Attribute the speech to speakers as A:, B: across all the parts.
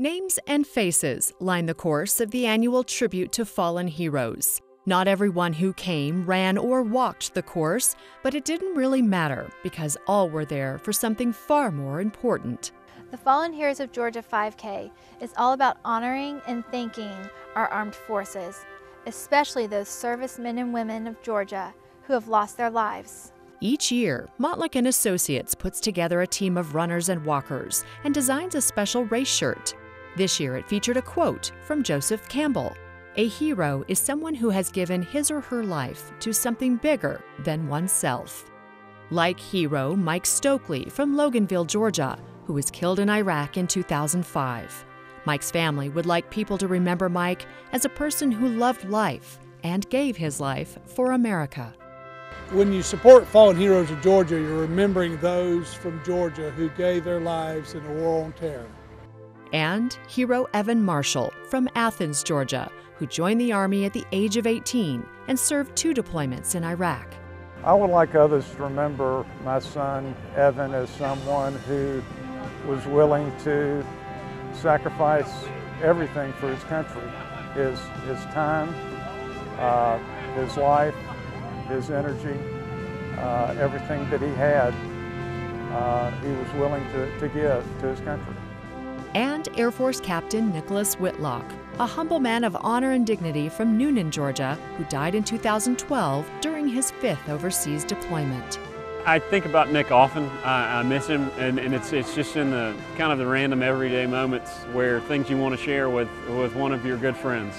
A: Names and faces line the course of the annual tribute to fallen heroes. Not everyone who came ran or walked the course, but it didn't really matter because all were there for something far more important.
B: The Fallen Heroes of Georgia 5K is all about honoring and thanking our armed forces, especially those servicemen and women of Georgia who have lost their lives.
A: Each year, Mottlick and Associates puts together a team of runners and walkers and designs a special race shirt. This year it featured a quote from Joseph Campbell. A hero is someone who has given his or her life to something bigger than oneself. Like hero Mike Stokely from Loganville, Georgia, who was killed in Iraq in 2005. Mike's family would like people to remember Mike as a person who loved life and gave his life for America.
C: When you support Fallen Heroes of Georgia, you're remembering those from Georgia who gave their lives in the War on Terror.
A: And hero Evan Marshall from Athens, Georgia, who joined the Army at the age of 18 and served 2 deployments in Iraq.
D: I would like others to remember my son Evan as someone who was willing to sacrifice everything for his country, his time, his life, his energy, everything that he had, he was willing to give to his country.
A: And Air Force Captain Nicholas Whitlock, a humble man of honor and dignity from Noonan, Georgia, who died in 2012 during his 5th overseas deployment.
E: I think about Nick often. I miss him, and it's just in the kind of the random everyday moments where things you want to share with one of your good friends.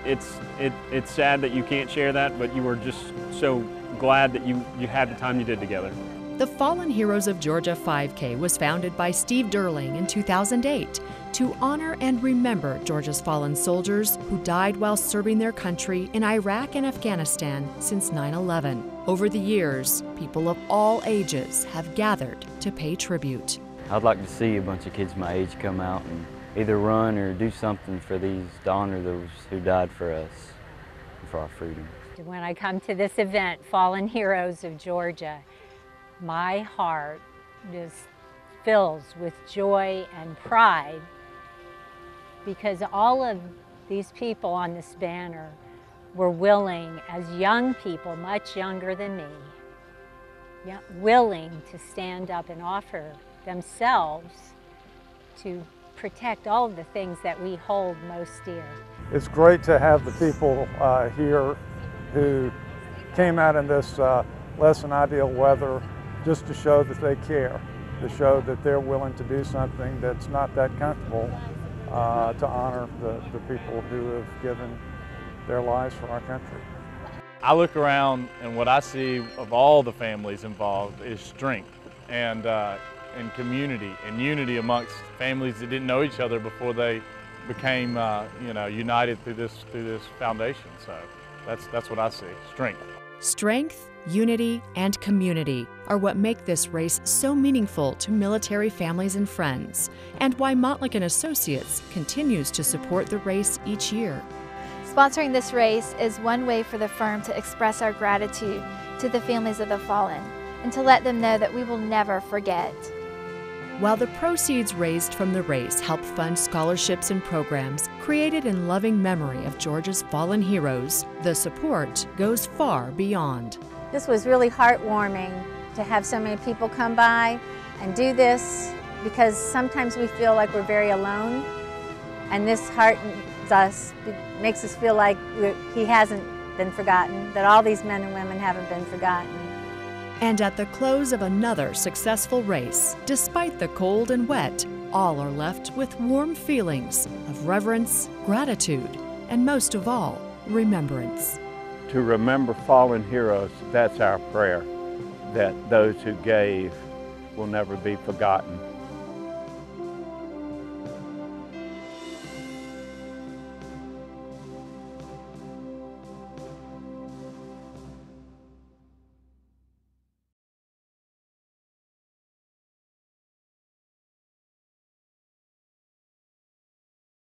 E: It's sad that you can't share that, but you were just so glad that you had the time you did together.
A: The Fallen Heroes of Georgia 5K was founded by Steve Durling in 2008 to honor and remember Georgia's fallen soldiers who died while serving their country in Iraq and Afghanistan since 9/11. Over the years, people of all ages have gathered to pay tribute.
F: I'd like to see a bunch of kids my age come out and either run or do something to honor those who died for us and for our freedom.
G: When I come to this event, Fallen Heroes of Georgia, my heart just fills with joy and pride because all of these people on this banner were willing, as young people, much younger than me, willing to stand up and offer themselves to protect all of the things that we hold most dear.
D: It's great to have the people here who came out in this less than ideal weather just to show that they care, to show that they're willing to do something that's not that comfortable to honor the people who have given their lives for our country.
H: I look around and what I see of all the families involved is strength and community and unity amongst families that didn't know each other before they became united through this foundation. So that's what I see, strength.
A: Strength, unity, and community are what make this race so meaningful to military families and friends, and why Mottlick and Associates continues to support the race each year.
B: Sponsoring this race is one way for the firm to express our gratitude to the families of the fallen and to let them know that we will never forget.
A: While the proceeds raised from the race help fund scholarships and programs created in loving memory of Georgia's fallen heroes, the support goes far beyond.
G: This was really heartwarming to have so many people come by and do this because sometimes we feel like we're very alone, and this heartens us, makes us feel like he hasn't been forgotten, that all these men and women haven't been forgotten.
A: And at the close of another successful race, despite the cold and wet, all are left with warm feelings of reverence, gratitude, and most of all, remembrance.
I: To remember fallen heroes, that's our prayer, that those who gave will never be forgotten.